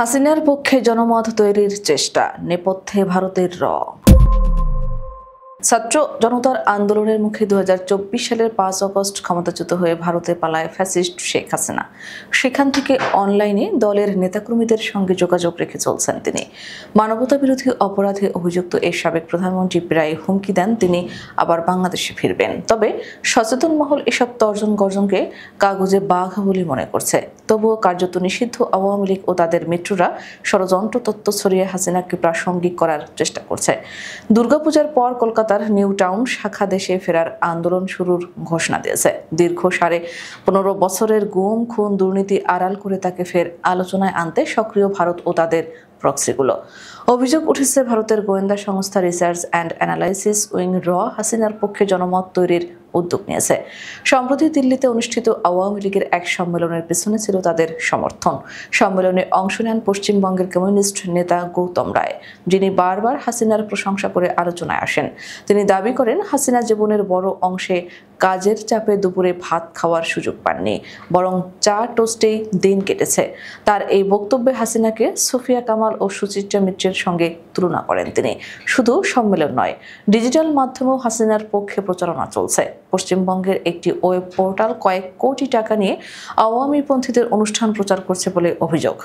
হাসিনার পক্ষে জনমত তৈরির চেষ্টা, নেপথ্যে ভারতের ছাত্র জনতার আন্দোলনের মুখে 2024 সালের 5 আগস্ট ক্ষমতাচ্যুত হয়ে ভারতে পালায় ফ্যাসিস্ট শেখ হাসিনা। সেখান থেকে অনলাইনে দলের নেতাকর্মীদের সঙ্গে যোগাযোগ রেখে চলছেন তিনি। মানবতাবিরোধী অপরাধে অভিযুক্ত এই সাবেক প্রধানমন্ত্রী প্রায় হুমকি দেন তিনি আবার বাংলাদেশে ফিরবেন। তবে সচেতন মহল এসব তর্জন গর্জনকে কাগজে বাঘ বলে মনে করছে। তবুও কার্যত নিষিদ্ধ আওয়ামী লীগ ও তাদের মিত্ররা ষড়যন্ত্র তত্ত্ব ছড়িয়ে হাসিনাকে প্রাসঙ্গিক করার চেষ্টা করছে। দুর্গাপূজার পর কলকাতার নিউ টাউন শাখা দেশে ফেরার আন্দোলন শুরুর ঘোষণা দিয়েছে। দীর্ঘ 15.5 বছরের গুম খুন দুর্নীতি আড়াল করে তাকে ফের আলোচনায় আনতে সক্রিয় ভারত ও তাদের প্রক্সিগুলো। অভিযোগ উঠেছে ভারতের গোয়েন্দা সংস্থা রিসার্চ অ্যান্ড অ্যানালাইসিস উইং হাসিনার পক্ষে জনমত তৈরির উদ্যোগ নিয়েছে। সম্প্রতি দিল্লিতে অনুষ্ঠিত আওয়ামী লীগের এক সম্মেলনের পেছনে ছিল তাদের সমর্থন। সম্মেলনে অংশ নেন পশ্চিমবঙ্গের কমিউনিস্ট নেতা গৌতম রায়, যিনি বারবার হাসিনার প্রশংসা করে আলোচনায় আসেন। তিনি দাবি করেন, হাসিনা জীবনের বড় অংশে কাজের চাপে দুপুরে ভাত খাওয়ার সুযোগ পাননি, বরং চা টোস্টেই দিন কেটেছে। তার এই বক্তব্যে হাসিনাকে সোফিয়া কামাল ও সুচিত্রা মিত্রের সঙ্গে তুলনা করেন তিনি। শুধু সম্মেলন নয়, ডিজিটাল মাধ্যমেও হাসিনার পক্ষে প্রচারণা চলছে। পশ্চিমবঙ্গের একটি ওয়েব পোর্টাল কয়েক কোটি টাকা নিয়ে আওয়ামীপন্থীদের অনুষ্ঠান প্রচার করছে বলে অভিযোগ।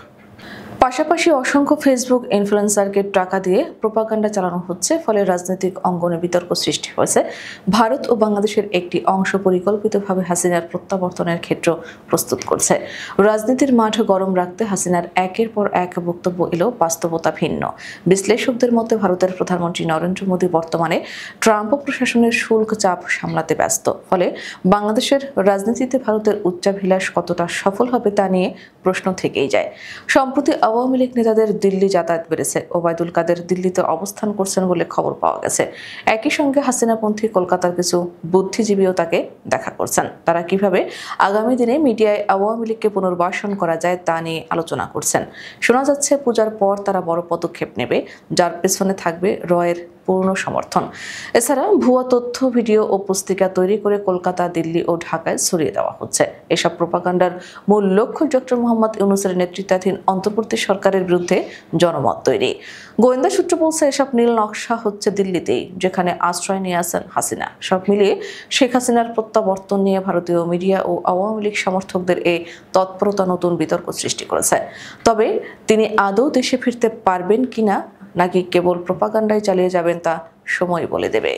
পাশাপাশি অসংখ্য ফেসবুক ইনফ্লুয়েন্সারকে টাকা দিয়ে প্রোপাগান্ডা চালানো হচ্ছে। ফলে রাজনৈতিক অঙ্গনে বিতর্ক সৃষ্টি হয়েছে। ভারত ও বাংলাদেশের একটি অংশ পরিকল্পিতভাবে হাসিনার প্রত্যাবর্তনের ক্ষেত্র প্রস্তুত করছে। রাজনীতির মাঠ গরম রাখতে হাসিনার একের পর এক বক্তব্য এলেও বাস্তবতা ভিন্ন। বিশ্লেষকদের মতে ভারতের প্রধানমন্ত্রী নরেন্দ্র মোদী বর্তমানে ট্রাম্প প্রশাসনের শুল্ক চাপ সামলাতে ব্যস্ত। ফলে বাংলাদেশের রাজনীতিতে ভারতের উচ্চাভিলাষ কতটা সফল হবে তা নিয়ে প্রশ্ন থেকেই যায়। সম্প্রতি আওয়ামী লীগ নেতাদের দিল্লি যাতায়াত বেড়েছে। ওবায়দুল কাদের দিল্লিতে অবস্থান করছেন বলে খবর পাওয়া গেছে। একই সঙ্গে হাসিনাপন্থী কলকাতার কিছু বুদ্ধিজীবীও তাকে দেখা করছেন। তারা কিভাবে আগামী দিনে মিডিয়ায় আওয়ামী লীগকে পুনর্বাসন করা যায় তা নিয়ে আলোচনা করছেন। শোনা যাচ্ছে পূজার পর তারা বড় পদক্ষেপ নেবে, যার পেছনে থাকবে রয়ের পূর্ণ সমর্থন। এছাড়া ভুয়া তথ্য, ভিডিও ও পুস্তিকা তৈরি করে কলকাতা, দিল্লি ও ঢাকায় ছড়িয়ে দেওয়া হচ্ছে। এসব প্রোপাগান্ডার মূল লক্ষ্য ডক্টর মোহাম্মদ ইউনূসের নেতৃত্বাধীন অন্তর্বর্তী সরকারের বিরুদ্ধে জনমত তৈরি। গোয়েন্দা সূত্র বলছে, এসব নীল নকশা হচ্ছে দিল্লিতেই, যেখানে আশ্রয় নিয়ে আছেন হাসিনা। সব মিলিয়ে শেখ হাসিনার প্রত্যাবর্তন নিয়ে ভারতীয় মিডিয়া ও আওয়ামী লীগ সমর্থকদের এই তৎপরতা নতুন বিতর্ক সৃষ্টি করেছে। তবে তিনি আদৌ দেশে ফিরতে পারবেন কিনা, নাকি কেবল প্রোপাগান্ডায় চালিয়ে যাবেন, তা সময় বলে দেবে।